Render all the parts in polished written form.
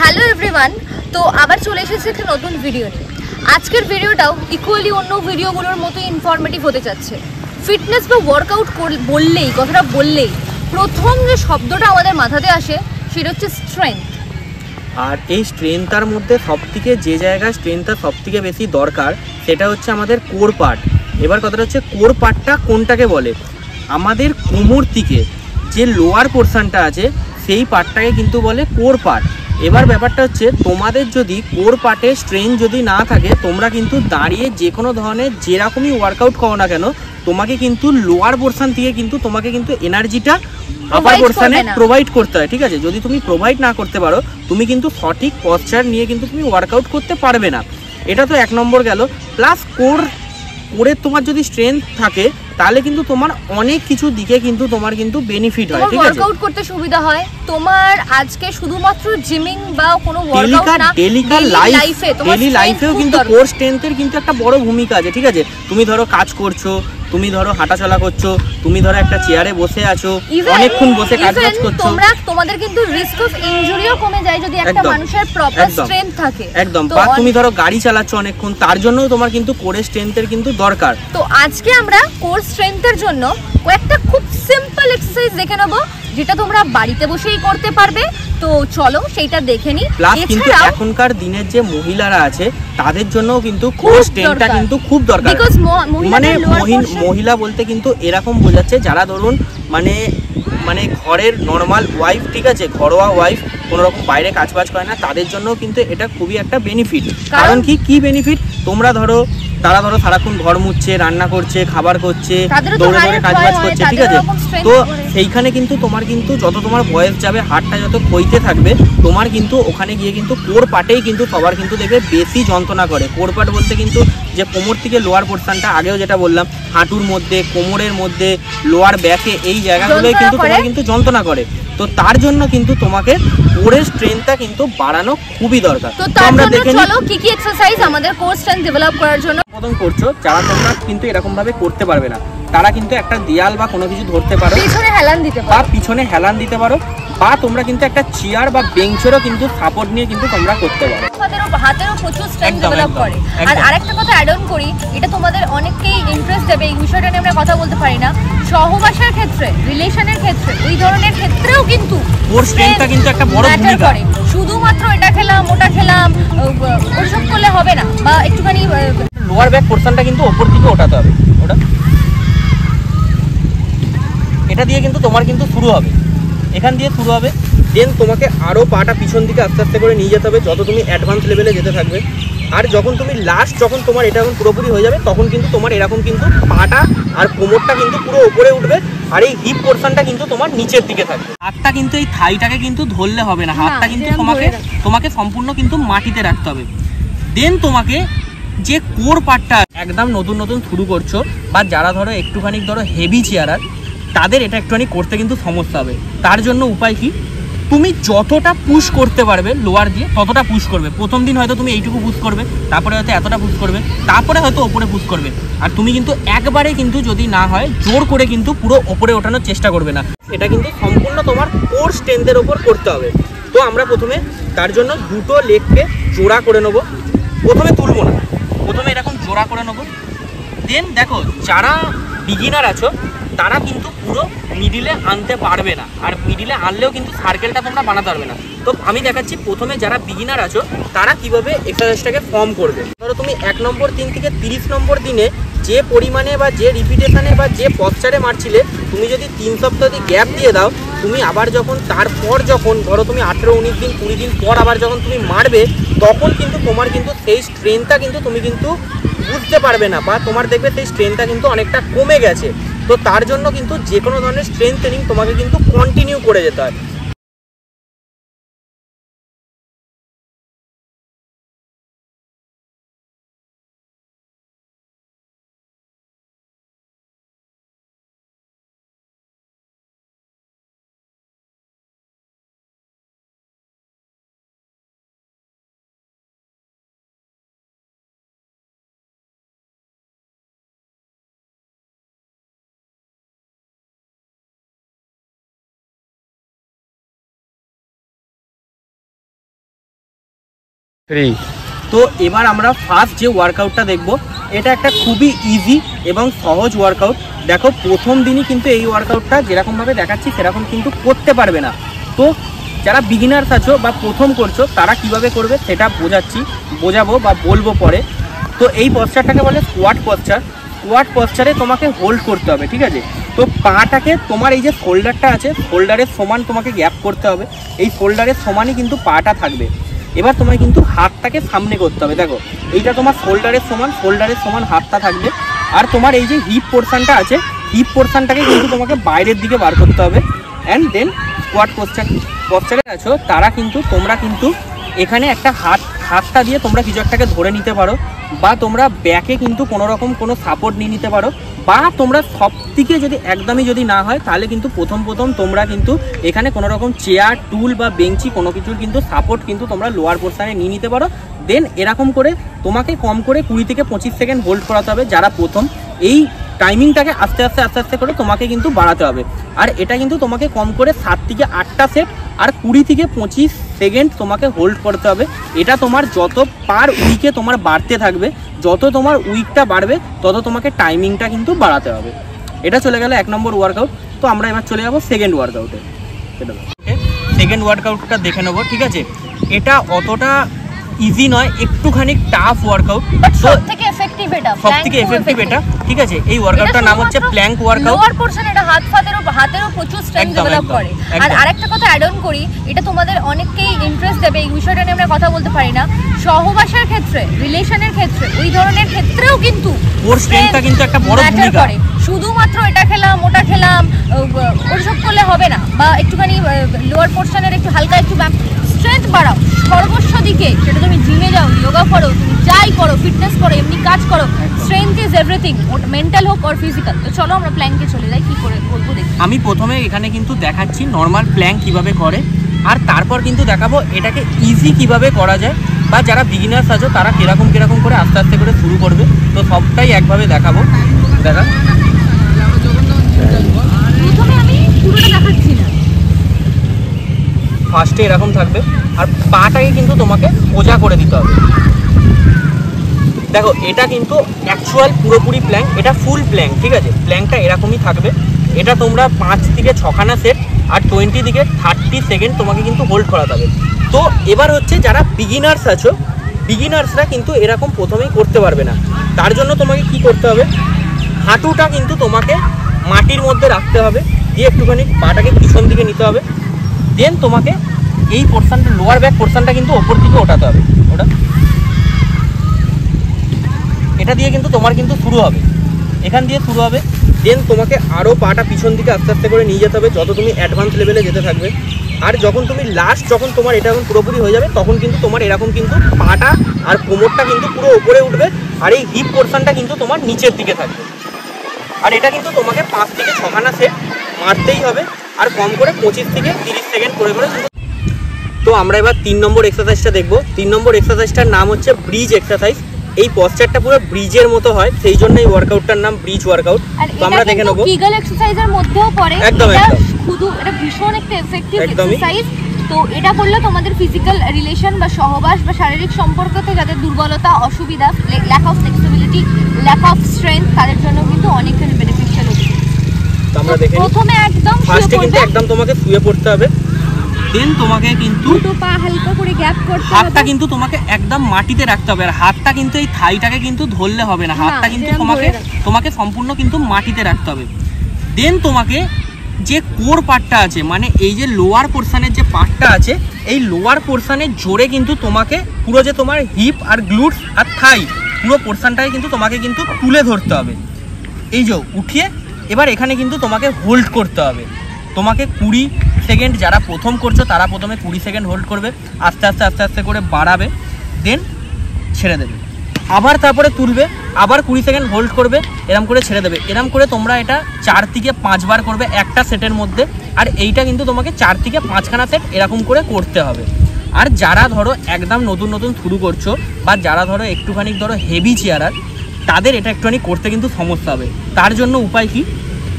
Hello everyone, তো আবার চলে এসেছে একটা নতুন ভিডিও নিয়ে। আজকের ভিডিওটাও ইকুয়ালি অন্য ভিডিওগুলোর মতো ইনফরমেটিভ হতে যাচ্ছে। ফিটনেস বা ওয়ার্কআউট বললেই কথাটা বললেই প্রথম যে শব্দটা আমাদের মাথাতে আসে সেটা হচ্ছে স্ট্রেংথ। আর এই স্ট্রেংথটার মধ্যে সবথেকে যে জায়গায় স্ট্রেংথটা সবথেকে বেশি দরকার সেটা হচ্ছে আমাদের কোর পার্ট। এবার কথাটা হচ্ছে কোর পার্টটা কোনটাকে বলে, আমাদের কোমর থেকে যে লোয়ার পোর্শনটা আছে সেই পার্টটাকে কিন্তু বলে কোর পার্ট। এবার ব্যাপারটা হচ্ছে তোমাদের যদি কোর পার্টে স্ট্রেংথ যদি না থাকে তোমরা কিন্তু দাঁড়িয়ে যে কোনো ধরনের যেরকমই ওয়ার্কআউট করো না কেন তোমাকে কিন্তু লোয়ার পোর্শন থেকে কিন্তু তোমাকে কিন্তু এনার্জিটা আপার পোর্শনে প্রোভাইড করতে হয়। ঠিক আছে, যদি তুমি প্রোভাইড না করতে পারো তুমি কিন্তু সঠিক পশ্চার নিয়ে কিন্তু তুমি ওয়ার্কআউট করতে পারবে না। এটা তো এক নম্বর গেল। প্লাস কোরের তোমার যদি স্ট্রেংথ থাকে তাহলে কিন্তু তোমার অনেক কিছু দিকে কিন্তু তোমার কিন্তু বেনিফিট হয়। ঠিক আছে, ওয়ার্কআউট করতে সুবিধা হয় তোমার। আজকে শুধুমাত্র জিমিং বা কোনো ওয়ার্কআউট না, ডেইলি লাইফেও কিন্তু কোর স্ট্রেংথের কিন্তু একটা বড় ভূমিকা আছে। ঠিক আছে, তুমি ধরো কাজ করছো, তুমি ধরো হাঁটাচলা করছো, তুমি ধরো একটা চেয়ারে বসে আছো, অনেকক্ষণ বসে কাজ করছো, তোমাদের কিন্তু রিস্ক অফ ইনজুরিও কমে যায় যদি একটা মানুষের প্রপার স্ট্রেংথ থাকে। একদম। বা তুমি ধরো গাড়ি চালাচ্ছো অনেকক্ষণ, তার জন্যও তোমার কিন্তু কোরের স্ট্রেংথের কিন্তু দরকার। তো আজকে আমরা কোর স্ট্রেংথের জন্য কয়েকটা খুব সিম্পল এক্সারসাইজ দেখে নেবো যেটা তোমরা বাড়িতে বসেই করতে পারবে। তো চলো সেইটা দেখে নিই। প্লাস কিন্তু এখনকার দিনের যে মহিলারা আছে তাদের জন্যও কিন্তু কোর স্ট্রেংথটা কিন্তু খুব দরকার। মানে মহিলা বলতে কিন্তু এরকম বোঝাচ্ছে যারা ধরুন মানে ঘরের নর্মাল ওয়াইফ, ঠিক আছে, ঘরোয়া ওয়াইফ, কোনো রকম বাইরে কাজবাজ করে না, তাদের জন্য কিন্তু এটা খুবই একটা বেনিফিট। কারণ কি বেনিফিট, তারা ধরো সারাক্ষণ ঘর মুছছে, রান্না করছে, খাবার করছে, দৌড়ে দৌড়ে কাজবাজ করছে। ঠিক আছে, তো এইখানে কিন্তু তোমার কিন্তু যত তোমার বয়স যাবে, হাড়টা যত ক্ষইতে থাকবে, তোমার কিন্তু ওখানে গিয়ে কিন্তু কোর পার্টেই কিন্তু সবার কিন্তু দেখবে বেশি যন্ত্রণা করে। কোর পার্ট বলতে কিন্তু যে কোমর থেকে লোয়ার পোর্শনটা, আগেও যেটা বললাম, হাঁটুর মধ্যে, কোমরের মধ্যে, লোয়ার ব্যাকে, এই জায়গাগুলোই কিন্তু তোমার কিন্তু যন্ত্রণা করে। তো তার জন্য কিন্তু তোমাকে কোরের স্ট্রেংথটা কিন্তু বাড়ানো খুবই দরকার। তো আমরা দেখে নিই চলো কি এক্সারসাইজ আমাদের কোর স্ট্রেংথ ডেভেলপ করার জন্য প্রথম করছো। যারা তোমরা কিন্তু এরকম ভাবে করতে পারবে না তারা কিন্তু একটা দেয়াল বা কোনো কিছু ধরতে পারো, পিছনে হেলান দিতে পারো, বা তোমরা কিন্তু একটা চেয়ার বা বেঞ্চেরও কিন্তু সাপোর্ট নিয়ে কিন্তু তোমরা করতে পারো। হাতেরও প্রচুর স্ট্রেংথ ডেভেলপ করে। আর আরেকটা কথা অ্যাড অন করি, এটা তোমাদের অনেককেই ইন্টারেস্ট দেবে, এই বিষয়টা নিয়ে আমরা কথা বলতে পারি না। সহবাসের ক্ষেত্রে, রিলেশনের ক্ষেত্রে, ওই ধরনের ক্ষেত্রেও কিন্তু কোর স্ট্রেংথটা কিন্তু একটা বড় ভূমিকা করে। শুধুমাত্র এটা খেলাম ওটা খেলাম ওইসব করলে হবে না, বা একটুখানি লোয়ার ব্যাক পোর্শনটা কিন্তু ওপর দিকে ওঠাতে হবে। এটা দিয়ে কিন্তু তোমার কিন্তু শুরু হবে, এখান দিয়ে শুরু হবে। দেন তোমাকে আরও পাটা পিছন দিকে আস্তে আস্তে করে নিয়ে যেতে হবে যত তুমি অ্যাডভান্স লেভেলে যেতে থাকবে। আর যখন তুমি যখন তোমার এটা এখন পুরোপুরি হয়ে যাবে তখন কিন্তু তোমার এরকম কিন্তু পাটা আর কোমরটা কিন্তু পুরো উপরে উঠবে, আর এই হিপ পোর্শনটা কিন্তু তোমার নিচের দিকে থাকবে। হাতটা কিন্তু এই থাইটাকে কিন্তু ধরলে হবে না, হাতটা কিন্তু তোমাকে সম্পূর্ণ কিন্তু মাটিতে রাখতে হবে। দেন তোমাকে যে কোর পার্টটা একদম নতুন শুরু করছো, বা যারা ধরো একটুখানি ধরো হেভি চেয়ারার, তাদের এটা একটুখানি করতে কিন্তু সমস্যা হবে। তার জন্য উপায় কি, তুমি যতটা পুশ করতে পারবে লোয়ার দিয়ে ততটা পুশ করবে। প্রথম দিন হয়তো তুমি এইটুকু পুশ করবে, তারপরে হয়তো এতটা পুশ করবে, তারপরে হয়তো ওপরে পুশ করবে। আর তুমি কিন্তু একবারে কিন্তু যদি না হয় জোর করে কিন্তু পুরো ওপরে ওঠানোর চেষ্টা করবে না। এটা কিন্তু সম্পূর্ণ তোমার কোর স্ট্রেংথের ওপর করতে হবে। তো আমরা প্রথমে তার জন্য দুটো লেগকে জোড়া করে নেবো। প্রথমে তুলবো না, প্রথমে এরকম জোড়া করে নেবো। দেন দেখো যারা বিগিনার আছো তারা কিন্তু পুরো মিডিলে আনতে পারবে না, আর মিডিলে আনলেও কিন্তু সার্কেলটা তোমরা বানাতে পারবে না। তো আমি দেখাচ্ছি প্রথমে যারা বিগিনার আছো তারা কিভাবে এক্সারসাইজটাকে ফর্ম করবে। ধরো তুমি 1 নম্বর দিন থেকে 30 নম্বর দিনে যে পরিমাণে বা যে রিপিটেশনে বা যে পশ্চারে মারছিলে, তুমি যদি 3 সপ্তাহ যদি গ্যাপ দিয়ে দাও, তুমি আবার তারপর যখন ধরো তুমি 18, 19 দিন, 20 দিন পর আবার যখন তুমি মারবে, তখন কিন্তু তোমার কিন্তু সেই স্ট্রেংথটা কিন্তু তুমি কিন্তু বুঝতে পারবে না, বা তোমার দেখবে সেই স্ট্রেংথটা কিন্তু অনেকটা কমে গেছে। তো তার জন্য কিন্তু যে কোনো ধরনের স্ট্রেংথ ট্রেনিং তোমাকে কিন্তু কন্টিনিউ করে যেতে হয়। তো এবার আমরা ফার্স্ট যে ওয়ার্কআউটটা দেখব, এটা একটা খুবই ইজি এবং সহজ ওয়ার্কআউট। দেখো প্রথম দিনই কিন্তু এই ওয়ার্কআউটটা যেরকমভাবে দেখাচ্ছি সেরকম কিন্তু করতে পারবে না। তো যারা বিগিনার্স আছো বা প্রথম করছো তারা কিভাবে করবে সেটা বোঝাবো বা বলবো পরে। তো এই পশ্চারটাকে বলে স্কোয়াট পশ্চার। স্কোয়াট পশ্চারে তোমাকে হোল্ড করতে হবে, ঠিক আছে? তো পাটাকে তোমার এই যে শোল্ডারটা আছে শোল্ডারের সমান তোমাকে গ্যাপ করতে হবে, এই শোল্ডারের সমানই কিন্তু পাটা থাকবে। এবার তোমায় কিন্তু হাতটাকে সামনে করতে হবে। দেখো এইটা তোমার শোল্ডারের সমান হাতটা থাকবে। আর তোমার এই যে হিপ পোর্শনটা আছে, হিপ পোর্শনটাকে কিন্তু তোমাকে বাইরের দিকে বার করতে হবে। অ্যান্ড দেন স্কোয়াট পশ্চারে আছো তোমরা কিন্তু এখানে একটা হাতটা দিয়ে তোমরা কিছু একটাকে ধরে নিতে পারো, বা তোমরা ব্যাকে কিন্তু কোনো সাপোর্ট নিয়ে নিতে পারো, বা তোমরা সব থেকে একদমই যদি না হয় তাহলে কিন্তু প্রথম তোমরা কিন্তু এখানে কোনো রকম চেয়ার, টুল বা বেঞ্চি কোনো কিছুর কিন্তু সাপোর্ট কিন্তু তোমরা লোয়ার পোর্শনে নিয়ে নিতে পারো। দেন এরকম করে তোমাকে কম করে 20 থেকে 25 সেকেন্ড হোল্ড করাতে হবে যারা প্রথম। এই টাইমিংটাকে আস্তে আস্তে করে তোমাকে কিন্তু বাড়াতে হবে। আর এটা কিন্তু তোমাকে কম করে 7 থেকে 8টা সেট আর 20 থেকে 25 সেকেন্ড তোমাকে হোল্ড করতে হবে। এটা তোমার যত পার উইকে তোমার বাড়তে থাকবে, যত তোমার উইকটা বাড়বে তত তোমাকে টাইমিংটা কিন্তু বাড়াতে হবে। এটা চলে গেল 1 নম্বর ওয়ার্কআউট। তো আমরা এবার চলে যাবো সেকেন্ড ওয়ার্কআউটে। সেকেন্ড ওয়ার্কআউটটা দেখে নেবো, ঠিক আছে? এটা অতটা ইজি নয়, একটুখানি টাফ ওয়ার্কআউট, সবথেকে এফেক্টিভ এটা, ঠিক আছে? এই ওয়ার্কআউটটার নাম হচ্ছে প্ল্যাঙ্ক ওয়ার্কআউট। লোয়ার পোরশন এটা হাতেরও প্রচুর স্ট্রেংথ ডেভেলপ করে। আর আরেকটা কথা অ্যাড অন করি, এটা তোমাদের অনেককেই ইন্টারেস্ট দেবে, এই বিষয়টা নিয়ে আমরা কথা বলতে পারি না। সহবাসের ক্ষেত্রে, রিলেশনের ক্ষেত্রে, ওই ধরনের ক্ষেত্রেও কিন্তু ওর স্ট্রেংথটা কিন্তু একটা বড় ভূমিকা করে। শুধুমাত্র এটা খেলাম ওটা খেলাম ওইসব করলে হবে না, বা একটুখানি লোয়ার পোরশনের একটু হালকা একটু স্ট্রেংথ বাড়াও সর্বস্ব দিকে। সেটা তুমি জিমে যাও, যোগা করো, তুমি যাই করো, ফিটনেস করো, এমনি কাজ করো, স্ট্রেংথ ইজ এভরিথিং, মেন্টাল হোক আর ফিজিক্যাল। তো চলো আমরা প্ল্যাঙ্কে চলে যাই, কি করে বলবো দেখি। আমি প্রথমে এখানে কিন্তু দেখাচ্ছি নর্মাল প্ল্যাঙ্ক কিভাবে করে, আর তারপর কিন্তু দেখাবো এটাকে ইজি কিভাবে করা যায়, বা যারা বিগিনার্স আছো তারা কিরকম করে আস্তে আস্তে করে শুরু করবে। তো সবটাই একভাবে দেখাবো। প্রথমে আমি পুরোটা দেখাচ্ছি না, ফার্স্টে এরকম থাকবে, আর পাটাকে কিন্তু তোমাকে সোজা করে দিতে হবে। দেখো এটা কিন্তু অ্যাকচুয়াল পুরোপুরি প্ল্যাঙ্ক, এটা ফুল প্ল্যাঙ্ক, ঠিক আছে? প্ল্যাঙ্কটা এরকমই থাকবে। এটা তোমরা 5 থেকে 6খানা সেট আর 20 থেকে 30 সেকেন্ড তোমাকে কিন্তু হোল্ড করাতে হবে। তো এবার হচ্ছে যারা বিগিনার্স আছো, বিগিনার্সরা কিন্তু এরকম প্রথমেই করতে পারবে না। তার জন্য তোমাকে কি করতে হবে, হাঁটুটা কিন্তু তোমাকে মাটির মধ্যে রাখতে হবে, দিয়ে একটুখানি পাটাকে পিছন দিকে নিতে হবে। দেন তোমাকে এই পোর্শনটা, লোয়ার ব্যাক পোর্শনটা কিন্তু ওপর দিকে ওঠাতে হবে। এটা দিয়ে কিন্তু তোমার কিন্তু শুরু হবে, এখান দিয়ে শুরু হবে। দেন তোমাকে আরও পাটা পিছন দিকে আস্তে আস্তে করে নিয়ে যেতে হবে যত তুমি অ্যাডভান্স লেভেলে যেতে থাকবে। আর যখন তোমার এটা এখন পুরোপুরি হয়ে যাবে তখন কিন্তু তোমার এরকম কিন্তু পাটা আর কোমরটা কিন্তু পুরো উপরে উঠবে, আর এই হিপ পোর্শনটা কিন্তু তোমার নিচের দিকে থাকবে। আর এটা কিন্তু তোমাকে 5 থেকে 6খানা সেট মারতেই হবে, আর কম করে 25 থেকে 30 সেকেন্ড করে। তো আমরা এবার 3 নম্বর এক্সারসাইজটা দেখবো। 3 নম্বর এক্সারসাইজটার নাম হচ্ছে ব্রিজ এক্সারসাইজ। এই পশ্চারটা পুরো ব্রিজের মতো হয়, সেই জন্য এই ওয়ার্কআউটটার নাম ব্রিজ ওয়ার্কআউট। তো আমরা দেখে নেবো। কিগল এক্সারসাইজের মধ্যেও পড়ে, একদম শুধু এটা ভীষণ একটা এফেক্টিভ এক্সারসাইজ। তো এটা করলে তোমাদের ফিজিক্যাল রিলেশন বা সহবাস বা শারীরিক সম্পর্কতে যাদের দুর্বলতা, অসুবিধা, lack of flexibility, lack of strength, তাদের জন্য কিন্তু অনেকখানি বেনিফিশিয়াল হবে। তো আমরা দেখে প্রথমে একদম ফার্স্টে কিন্তু একদম তোমাকে শুয়ে পড়তে হবে। দেন তোমাকে কিন্তু দুটো পা হালকা করে গ্যাপ করতে হবে, হাতটা কিন্তু তোমাকে একদম মাটিতে রাখতে হবে। আর হাতটা কিন্তু এই থাইটাকে কিন্তু ধরলে হবে না, হাতটা কিন্তু তোমাকে সম্পূর্ণ কিন্তু মাটিতে রাখতে হবে। দেন তোমাকে যে কোর পার্টটা আছে, মানে এই যে লোয়ার পোর্শনের যে পার্টটা আছে, এই লোয়ার পোর্শনের জোরে কিন্তু তোমাকে পুরো যে তোমার হিপ আর গ্লুটস আর থাই পুরো পোর্শনটাকে কিন্তু তোমাকে কিন্তু তুলে ধরতে হবে। এই যে উঠিয়ে এবার এখানে কিন্তু তোমাকে হোল্ড করতে হবে। তোমাকে 20 সেকেন্ড, যারা প্রথম করছো তারা প্রথমে 20 সেকেন্ড হোল্ড করবে, আস্তে আস্তে করে বাড়াবে, দেন ছেড়ে দেবে, আবার তারপরে তুলবে, আবার 20 সেকেন্ড হোল্ড করবে, এরম করে ছেড়ে দেবে। এরম করে তোমরা এটা 4 থেকে 5 বার করবে একটা সেটের মধ্যে। আর এইটা কিন্তু তোমাকে 4 থেকে 5খানা সেট এরকম করে করতে হবে। আর যারা ধরো একদম নতুন শুরু করছো, বা যারা ধরো একটুখানি হেভি চেয়ারার, তাদের এটা একটুখানি করতে কিন্তু সমস্যা হবে। তার জন্য উপায় কি,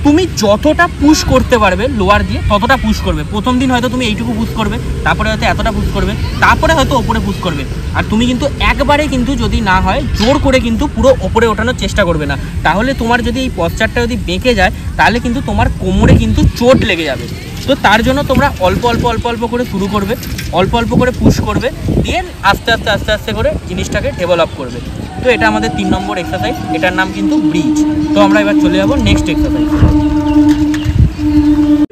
তুমি যতটা পুশ করতে পারবে লোয়ার দিয়ে ততটা পুশ করবে। প্রথম দিন হয়তো তুমি এইটুকু পুশ করবে, তারপরে হয়তো এতটা পুশ করবে, তারপরে হয়তো ওপরে পুশ করবে। আর তুমি কিন্তু একবারে কিন্তু যদি না হয় জোর করে কিন্তু পুরো ওপরে ওঠানোর চেষ্টা করবে না, তাহলে তোমার যদি এই পশ্চারটা যদি বেঁকে যায় তাহলে কিন্তু তোমার কোমরে কিন্তু চোট লেগে যাবে। তো তার জন্য তোমরা অল্প অল্প অল্প অল্প করে শুরু করবে, অল্প অল্প করে পুশ করবে, দিয়ে আস্তে আস্তে আস্তে আস্তে করে জিনিসটাকে ডেভেলপ করবে। তো এটা আমাদের 3 নম্বর এক্সারসাইজ, এটার নাম কিন্তু ব্রিজ। তো আমরা এবার চলে যাবো নেক্সট এক্সারসাইজ।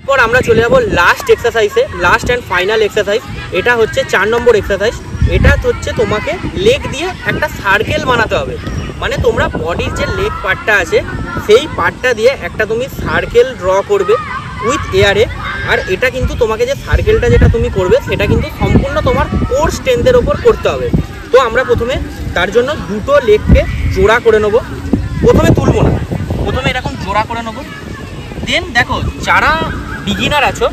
এরপর আমরা চলে যাবো লাস্ট এক্সারসাইজে, লাস্ট অ্যান্ড ফাইনাল এক্সারসাইজ। এটা হচ্ছে 4 নম্বর এক্সারসাইজ। এটা হচ্ছে তোমাকে লেগ দিয়ে একটা সার্কেল বানাতে হবে। মানে তোমরা বডির যে লেগ পার্টটা আছে সেই পার্টটা দিয়ে একটা তুমি সার্কেল ড্র করবে উইথ এয়ারে। আর এটা কিন্তু তোমাকে যে সার্কেলটা যেটা তুমি করবে সেটা কিন্তু সম্পূর্ণ তোমার কোর স্ট্রেংথের ওপর করতে হবে। তো আমরা প্রথমে তার জন্য দুটো লেগকে জোড়া করে নেবো। প্রথমে তুলবো না, প্রথমে এরকম জোড়া করে নেবো। দেন দেখো যারা বিগিনার আছো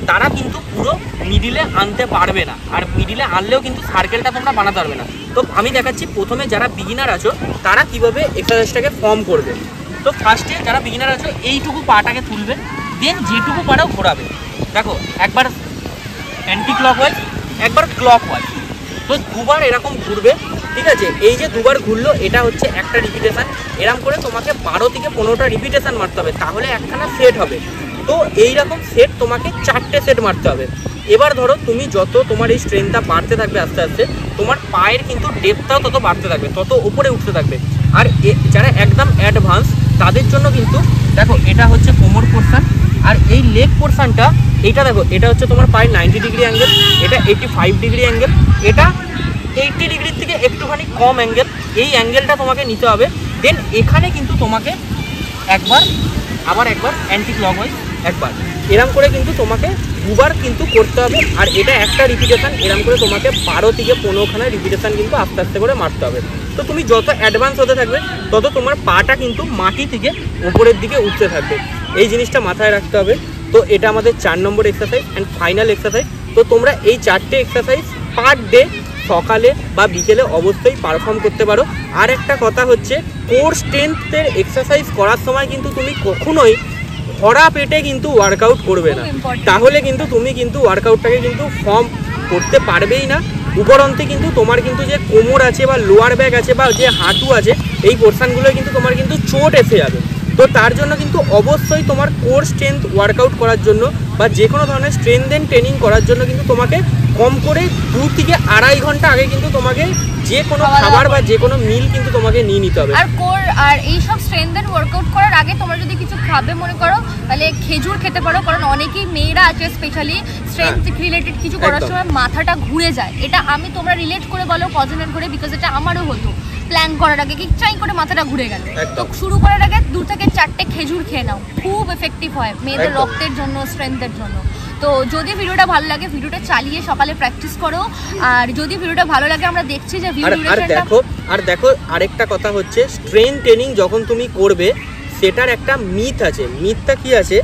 তারা কিন্তু পুরো মিডিলে আনতে পারবে না, আর মিডিলে আনলেও কিন্তু সার্কেলটা তোমরা বানাতে পারবে না। তো আমি দেখাচ্ছি প্রথমে যারা বিগিনার আছো তারা কিভাবে এক্সারসাইজটাকে ফর্ম করবে। তো ফার্স্টে যারা বিগিনার আছো এইটুকু পাটাকে তুলবে, দেন যেটুকু পাটাও ঘোরাবে। দেখো একবার অ্যান্টি ক্লকওয়াইজ, একবার ক্লকওয়াইজ, তো দুবার এরকম ঘুরবে। ঠিক আছে, এই যে দুবার ঘুরলো এটা হচ্ছে একটা রিপিটেশান। এরকম করে তোমাকে 12 থেকে 15টা রিপিটেশান মারতে হবে, তাহলে একখানা সেট হবে। তো এইরকম সেট তোমাকে 4টে সেট মারতে হবে। এবার ধরো তুমি যত তোমার এই স্ট্রেংথটা বাড়তে থাকবে আস্তে আস্তে, তোমার পায়ের কিন্তু ডেপথটাও তত বাড়তে থাকবে, তত উপরে উঠতে থাকবে। আর যারা একদম অ্যাডভান্স তাদের জন্য কিন্তু দেখো এটা হচ্ছে কোমর পোর্শন, আর এই লেগ পোর্শনটা এইটা দেখো এটা হচ্ছে তোমার পায়ের 90 ডিগ্রি অ্যাঙ্গেল, এটা 85 ডিগ্রি অ্যাঙ্গেল, এটা 80 ডিগ্রির থেকে একটুখানি কম অ্যাঙ্গেল। এই অ্যাঙ্গেলটা তোমাকে নিতে হবে। দেন এখানে কিন্তু তোমাকে একবার আবার একবার অ্যান্টি ক্লকওয়াইজ একবার, এরম করে কিন্তু তোমাকে দুবার কিন্তু করতে হবে। আর এটা একটা রিপিটেশান, এরম করে তোমাকে 12 থেকে 15খানা রিপিটেশান কিন্তু আস্তে আস্তে করে মারতে হবে। তো তুমি যত অ্যাডভান্স হতে থাকবে তত তোমার পাটা কিন্তু মাটি থেকে উপরের দিকে উঠতে থাকবে। এই জিনিসটা মাথায় রাখতে হবে। তো এটা আমাদের 4 নম্বর এক্সারসাইজ অ্যান্ড ফাইনাল এক্সারসাইজ। তো তোমরা এই 4টে এক্সারসাইজ পার ডে সকালে বা বিকেলে অবশ্যই পারফর্ম করতে পারো। আর একটা কথা হচ্ছে, কোর স্ট্রেংথের এক্সারসাইজ করার সময় কিন্তু তুমি কখনোই ভরা পেটে কিন্তু ওয়ার্কআউট করবে না, তাহলে কিন্তু তুমি কিন্তু ওয়ার্কআউটটাকে কিন্তু ফর্ম করতে পারবেই না। উপরন্তে কিন্তু তোমার কিন্তু যে কোমর আছে বা লোয়ার ব্যাক আছে বা যে হাঁটু আছে এই পোর্শনগুলো কিন্তু তোমার কিন্তু চোট এসে যাবে। তো তার জন্য কিন্তু অবশ্যই তোমার কোর স্ট্রেংথ ওয়ার্কআউট করার জন্য বা যে কোনো ধরনের স্ট্রেংথ এন্ড ট্রেনিং করার জন্য কিন্তু তোমাকে কম করে 2 থেকে 2.5 ঘন্টা আগে কিন্তু তোমাকে যে কোনো খাবার বা যে কোনো মিল কিন্তু তোমাকে নিয়ে নিতে হবে। আর এই সব স্ট্রেংথ এন্ড ওয়ার্কআউট করার আগে তোমরা যদি কিছু খাবে মনে করো তাহলে খেজুর খেতে পারো, কারণ অনেকেই মেয়েরা আছে স্পেশালি স্ট্রেংথ রিলেটেড কিছু করার সময় মাথাটা ঘুরে যায়। এটা আমি তোমরা রিলেট করে বলো কজনের করে, বিকজ এটা আমারও হতো। প্ল্যান করার আগে কি চাই করে মাথাটা ঘুরে গেল, তো শুরু করার আগে 2 থেকে 4টে খেজুর খেয়ে নাও, খুব এফেক্টিভ হয় মেয়েদের রক্তের জন্য, স্ট্রেংথের জন্য। তো যদি ভিডিওটা ভালো লাগে ভিডিওটা চালিয়ে সকালে প্র্যাকটিস করো। আর যদি ভিডিওটা ভালো লাগে আমরা দেখছি যে আর দেখো আরেকটা কথা হচ্ছে, স্ট্রেংথ ট্রেনিং যখন তুমি করবে সেটার একটা মিথ আছে। মিথটা কি আছে,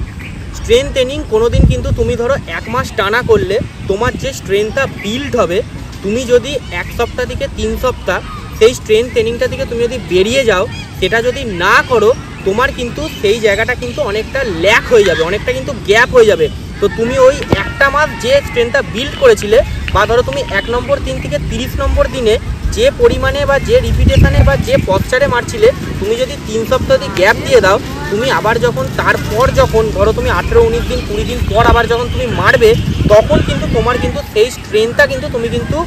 স্ট্রেংথ ট্রেনিং কোনোদিন কিন্তু তুমি ধরো 1 মাস টানা করলে তোমার যে স্ট্রেংথটা বিল্ড হবে, তুমি যদি 1 সপ্তাহ থেকে 3 সপ্তাহ সেই স্ট্রেংথ ট্রেনিংটা থেকে তুমি যদি বেরিয়ে যাও, সেটা যদি না করো, তোমার কিন্তু সেই জায়গাটা কিন্তু অনেকটা ল্যাক হয়ে যাবে, অনেকটা কিন্তু গ্যাপ হয়ে যাবে। তো তুমি ওই একটা মাস যে স্ট্রেংথটা বিল্ড করেছিলে, বা ধরো তুমি 1 নম্বর দিন থেকে 30 নম্বর দিনে যে পরিমাণে বা যে রিপিটেশানে বা যে পশ্চারে মারছিলে, তুমি যদি 3 সপ্তাহ যদি গ্যাপ দিয়ে দাও, তুমি আবার যখন তারপর যখন ধরো তুমি 18, 19 দিন 20 দিন পর আবার যখন তুমি মারবে, তখন কিন্তু তোমার কিন্তু সেই স্ট্রেংথটা কিন্তু তুমি কিন্তু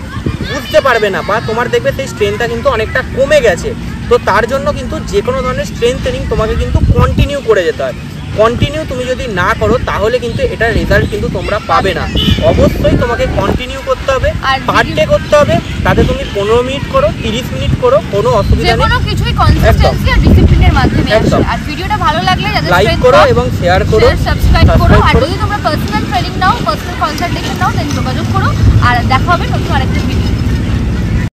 বুঝতে পারবে না, বা তোমার দেখবে সেই স্ট্রেংথটা কিন্তু অনেকটা কমে গেছে। তো তার জন্য কিন্তু যে কোনো ধরনের স্ট্রেংথ ট্রেনিং তোমাকে কিন্তু কন্টিনিউ করে যেতে হয়। কন্টিনিউ তুমি যদি না করো তাহলে কিন্তু এটার রেজাল্ট কিন্তু তোমরা পাবে না। অবশ্যই তোমাকে কন্টিনিউ করতে হবে, পার ডে করতে হবে। তাতে তুমি 15 মিনিট করো, 30 মিনিট করো, কোনো অসুবিধা নেই। কোনো কিছুই কনসিস্টেন্সি আর ডিসিপ্লিনের মাধ্যমে আসে। আর ভিডিওটা ভালো লাগলে লাইক করো এবং শেয়ার করো, সাবস্ক্রাইব করো। আর যদি তোমরা পার্সোনাল ট্রেনিং নাও, পার্সোনাল কনসালটেশন নাও, দেন যোগাযোগ করো। আর দেখা হবে নতুন আরেকটা ভিডিও।